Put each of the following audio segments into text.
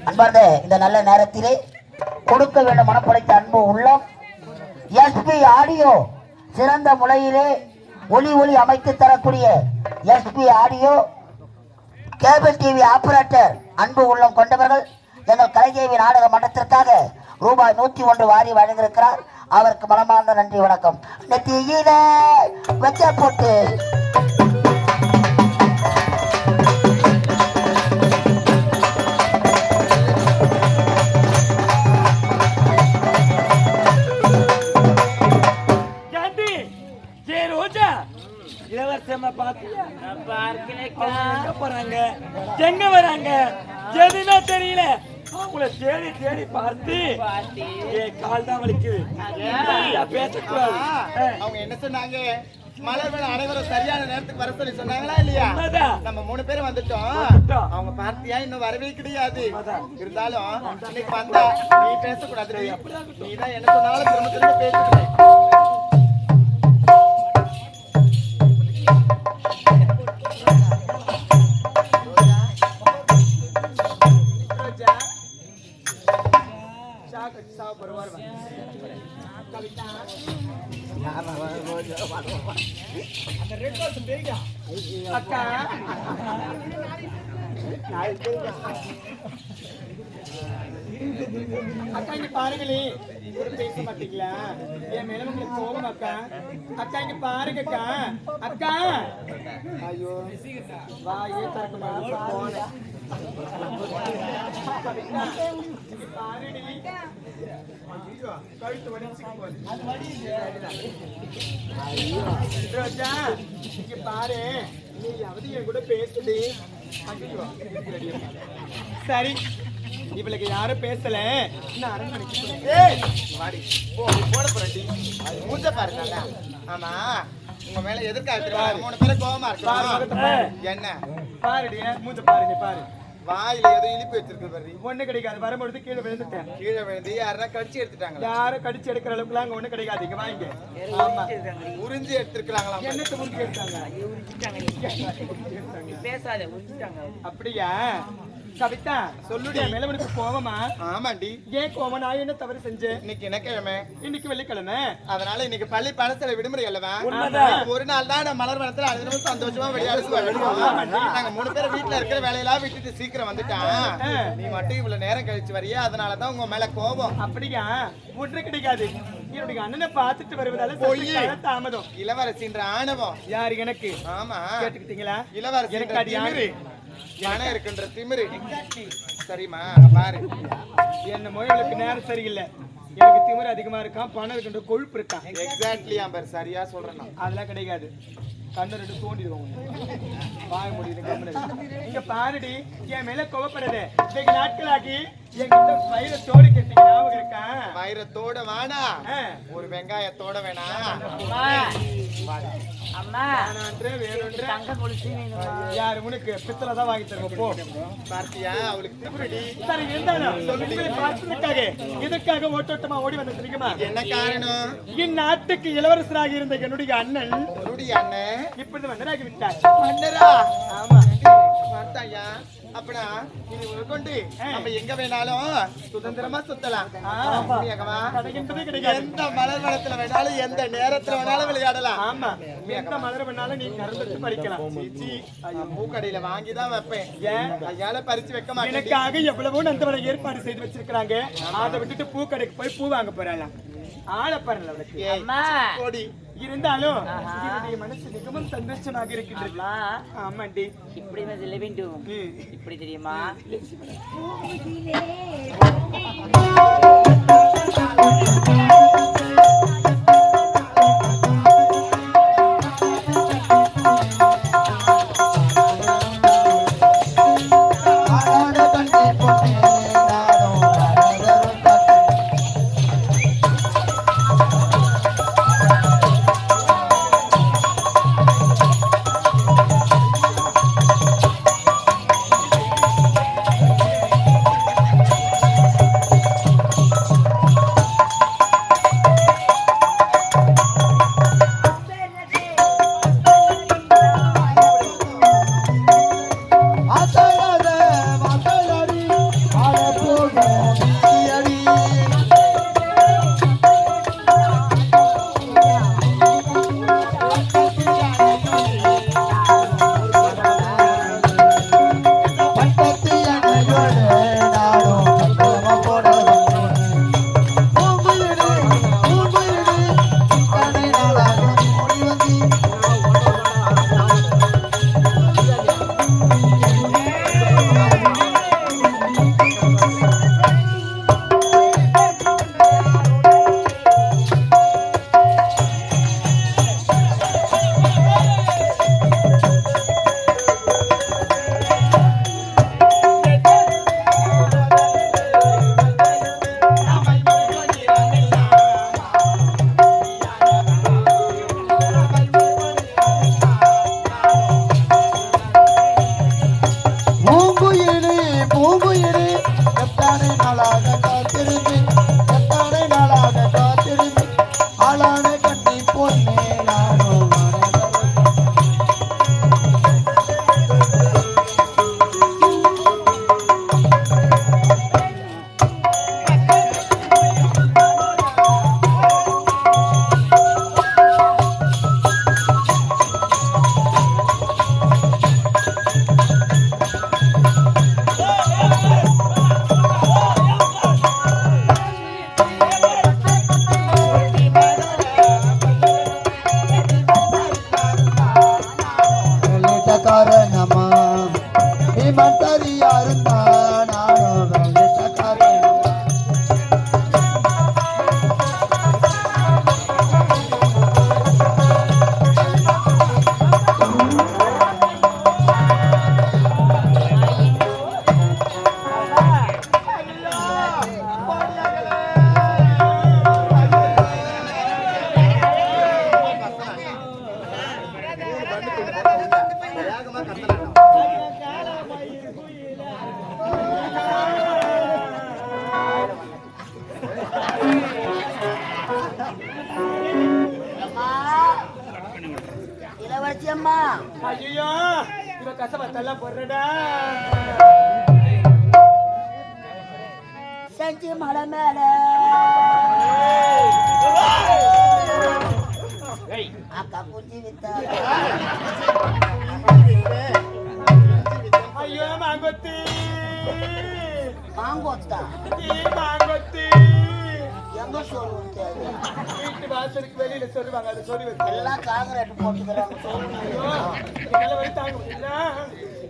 அன்பார்ந்த இந்த நல்ல நேரத்திலே கொடுக்க வேண்டும் மனப்படைத்த அன்பு உள்ளம் எஸ்பி ஆடியோ சிறந்த முறையிலே ஒளி அமைத்து தரக்கூடிய SP audio cable TV operator அன்பு உள்ளம் கொண்டவர்கள் எங்கள் கலைஞேவி நாடக மன்றத்திற்காக ரூபாய் 101 வாரி வழங்கியிருக்கிறார். அவருக்கு மனமார்ந்த நன்றி வணக்கம். நெத்தியில வெச்ச போட்டு எங்க வராங்க எதுனா தெரியல. அவங்கள தேடி தேடி பார்த்து கால் தான் வலிக்குது. பேசக்கூடாது. அவங்க என்ன சொன்னாங்க? மலர்வன் அனைவரும் சரியான நேரத்துக்கு வர சொல்லி சொன்னாங்களா இல்லையா? நம்ம 3 பேரும் வந்துட்டோம். அவங்க பார்த்தியா இன்னும் வரவே கிடையாது. இருந்தாலும் இன்னைக்கு வந்தா நீ பேசக்கூடாது. நீதான் என்ன சொன்னாலும் திரும்ப திரும்ப பேசுகிறேன். அக்கா அக்கா இங்க பாருங்களே, பேச மாட்டீங்களா? என் மேல உங்களுக்கு கோபம் அக்கா. அக்கா இங்க பாருங்க அக்கா. அக்கா ஐயோ வாயே திறக்க மாட்டேன். போனேன் கழுத்து வடிச்சு பாரு. நீ அவதி என் கூட பேசுது. சரி இவளுக்கு யாரும் பேசல. போட போறேன் மூஞ்ச பாருங்க. ஆமா உங்க மேல எதிர்கால 3 பேரும் கோபமா இருக்கு. என்ன பாருடி மூஞ்ச பாருங்க. பாரு வாயில ஏதோ இனிப்பு வச்சிருக்கு பாரு. ஒண்ணு கிடைக்காது. வரும்பொழுது கீழே விழுந்துட்டேன். கீழே விழுந்து யாரா கடிச்சு எடுத்துட்டாங்க. யாரும் கடிச்சு எடுக்கிற அளவுக்கு அங்க ஒண்ணு கிடைக்காது. இங்க வாங்க. ஆமா உறிஞ்சி எடுத்துருக்காங்களா? என்னத்தை உறிஞ்சி எடுத்தாங்க? பேசாத உறிஞ்சிட்டாங்க. அப்படியா கவிதா சொல்லுடி. மேலவனுக்கு கோவமா? ஆமாண்டி. ஏன் கோவம்? நான் என்ன தவறு செஞ்சேன்? இன்னைக்கு என்ன கிழமை? இன்னைக்கு வெள்ளிக்கிழமை. அதனால இன்னைக்கு பள்ளி பாடசாலை விடுமுறை அல்லவா? ஒரு நாள் தான் நான் மலர்வனத்துல அது சந்தோஷமா விளையாடுவோம். நாங்க 3 பேரும் வீட்டுல இருக்கிற வேலையெல்லாம் விட்டுட்டு சீக்கிரம் வந்துட்டான். நீ மட்டும் இவ்வளவு நேரம் கழிச்சு வரியா, அதனாலதான் உங்க மேல கோபம். அப்படியா? ஒன்று கிடைக்காது. என்னுடைய அண்ணனை பார்த்துட்டு வருவதால போய் தாமதம். இளவரசின்ற ஆணவம். யாரு? எனக்கு. ஆமா கேட்டுக்கிட்டீங்களா? இளவரசி எனக்கு பணம் இருக்கின்ற திமிரு. சரிம்மா பாரு, என்ன மொழிகளுக்கு நேரம் சரியில்லை. எனக்கு திமிரு அதிகமா இருக்கான், பணம் இருக்கின்ற கொழுப்பு இருக்கான். எக்ஸாக்ட்லி ஆம்பர், சரியா சொல்றேன். அதெல்லாம் கிடைக்காது. கண்ணு ரெண்டு தோண்டிடுவோம், வாய முடியுது. இங்க பாருடி, என் மேல கோவப்படுது. வெகு நாட்களாகி என்கிட்ட வைரத்தோடு கேட்டீங்க, ஞாபகம் இருக்கா? வைரத்தோட வேணா, ஒரு வெங்காயத்தோட வேணா. யாரு உனக்கு பித்தளை தான் வாங்கி தருவோம். போ பார்த்தியா, அவளுக்கு சரி இருந்தாலும் பார்த்ததுக்காக இதற்காக ஓட்டோட்டமா ஓடி வந்த தெரியுமா? என்ன காரணம்? இந்நாட்டுக்கு இளவரசராக இருந்த என்னுடைய அண்ணன் இப்படி மன்னராகி விட்டார். மன்னரா? ஆமா. பார்த்தாயா, அப்பனா இனி கொண்டு நம்ம எங்க வேணாலும் சுதந்திரமா சுத்தலாம். எந்த மலர் வளத்துல வேணாலும் எந்த நேரத்துல வேணாலும் விளையாடலாம். ஆமா, எந்த மலர் வேணாலும் நீ கறந்துட்டு பறிக்கலாம். பூக்கடையில வாங்கிதான் வைப்பேன், ஏன் கையால பறிச்சு வைக்க மாட்டேன். எனக்காக எவ்வளவோ நந்தவனை ஏற்பாடு செய்து வச்சிருக்காங்க. அதை விட்டுட்டு பூக்கடைக்கு போய் பூ வாங்க போறாளாம். ஆளப்பாருல அவளுக்கு இருந்தாலும் என்னுடைய மனசு மிகவும் சந்தோஷமாக இருக்கின்றது. ஆமாண்டி, இப்படி சொல்ல வேண்டும். இப்படி தெரியுமா? இளவரசியம்மா, ஐயோ இவ கசபத்தெல்லாம் போடுறடா. செஞ்சு மலை மேல அக்கா புஞ்சி வித்தா. ஐயோ மாங்கொத்தி, மாங்கொத்தா மாங்கொத்தி எங்க சொல்லுவது? வீட்டு வாசலுக்கு வெளியில சொல்லுவாங்க, அது சொல்லி எல்லாம் காங்கிரீட் போட்டுக்கிறாங்க. தாங்க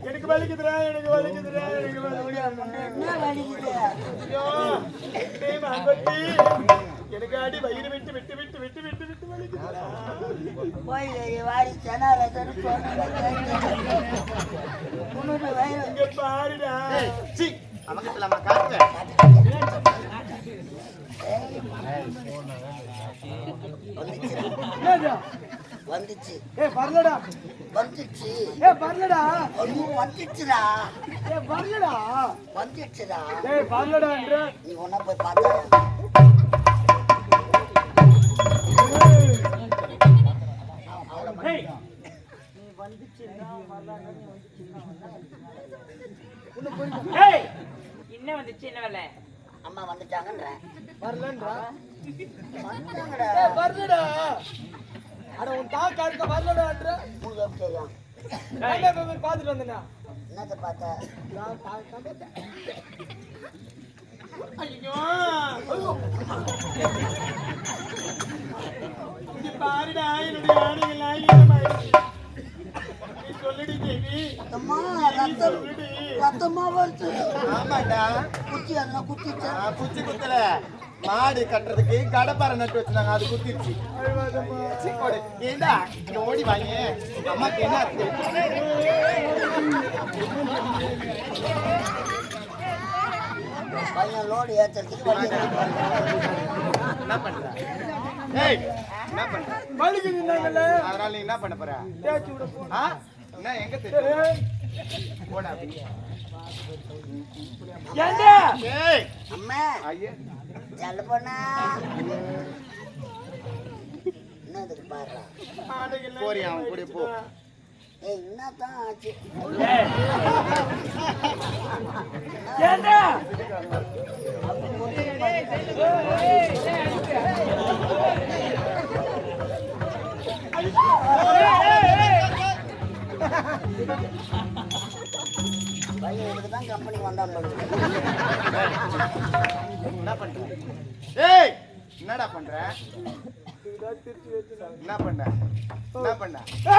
எனக்கு வலிக்குதுடா எனக்கு வலிக்குதுடா எனக்கு என்ன வலிக்குது? வலிக்குது எனக்கு அடி வயிறு விட்டு விட்டு விட்டு விட்டு விட்டு விட்டு வலிக்குதுடா போய் வாரி செனால இங்க பாருடா சி நமக்கு இப்பலாமா காட்டு வந்துச்சு. வரலடா வந்துச்சு. வரலடா ஐயோ வந்துச்சுடா. வரலடா வந்துச்சுடா. வரலடான்ற நீ ஒன்னா போய் பார்த்தா என்ன வந்துச்சு என்ன வேலை? அம்மா வந்துட்டாங்கன்ற வரலன்றா வந்துட்டாங்கடா. வரலடா அட உன் தாக்கு அடுக்க வரலடான்ற உங்களுக்கு எப்படி தெரியும்? போய் பார்த்துட்டு வந்தேனா என்னத்தை பார்த்த? ஐயோ இங்க பாருடா என்னுடைய ஆணைகள்லாம் ஈரமாயிடுச்சு நீ சொல்லுடி தேவி அம்மா ரத்தம் ரத்தமா வருது. ஆமாண்டா குச்சி அதெல்லாம் குத்திச்சா? குச்சி குத்தல மாடு கட்டுறதுக்கு கடப்பாறை நட்டு வச்சிருந்தாங்க அது குத்திருச்சு சிக்கோடு ஏண்டா இங்க ஓடி வாங்க அம்மாக்கு என்ன ஆச்சு பையன் லோடு ஏத்துறதுக்கு வண்டி என்ன பண்ற ஏய் என்ன பண்ற வலிக்குதுன்னாங்கல்ல அதனால நீ என்ன பண்ண போற தேய்ச்சி விட போ ஆ என்ன எங்க தெரியும் போடா ஏண்டா ஏய் அம்மா ஐயே செல்ல போனா என்னதுக்கு பாடுறா? ஆடைகள்லாம் போறியா அவன் கூட போ ஏய் என்னதான் ஆச்சு? ஏண்டா பையன் இதுக்கு தான் கம்பெனி வந்தான் போல. என்ன பண்ற ஏய் என்னடா பண்ற என்ன பண்ண என்ன பண்ண ஆ?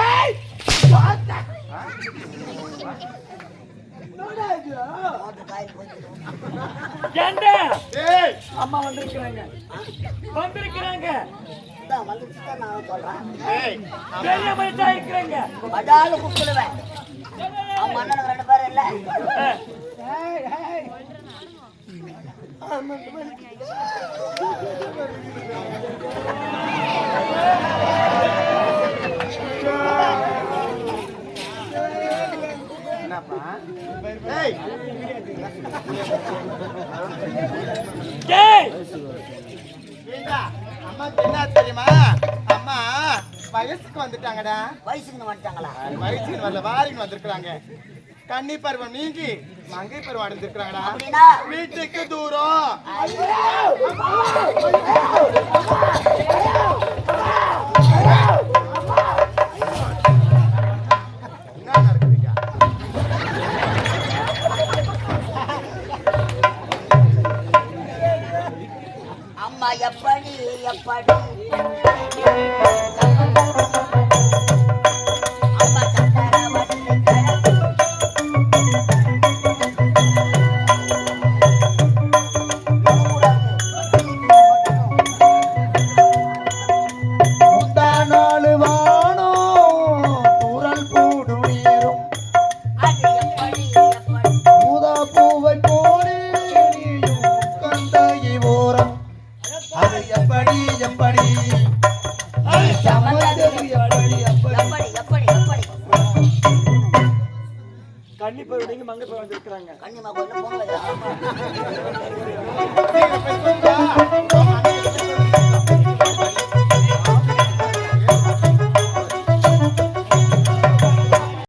மோட்டர் காயில் போயிட்டு ஏண்டா ஏய் அம்மா வந்திருக்கிறாங்க தான் வந்துச்சு தான் நான் சொல்றேன். ஏய் பெரிய மனுஷா இருக்கிறாங்க படாலு குப்பிடுவேன். அவன் அண்ணனுக்கு 2 பேரும் இல்ல. என்னப்பா ஏய் ஏய் ஏண்டா அம்மாக்கு என்ன தெரியுமா அம்மா வயசுக்கு வந்துட்டாங்கடா வயசுக்கு வந்துட்டாங்களா? வயசுக்கு வரல வாரின்னு வந்திருக்காங்க கன்னி பருவம் நீங்கி மங்கை பருவம் அடைஞ்சிருக்காங்கடா அப்படின்னா வீட்டுக்கு தூரம் என்ன நடக்குதுங்க அம்மா எப்படி எப்படி அம்மா சட்டர வந்து முந்தானாலு வானோ தூரல் கூடு நீரும் அது எப்படி எப்படி பூதா பூவை போலே நீயும் கந்தாயி ஓரம் அது எப்படி எப்படி சமந்தது எப்படி எப்படி எப்படி எப்படி எப்படி கன்னி பருவம் மங்கை பருவம் வந்திருக்கிறாங்க கன்னிமா கோயில் போங்க. நீங்க போய் தூங்க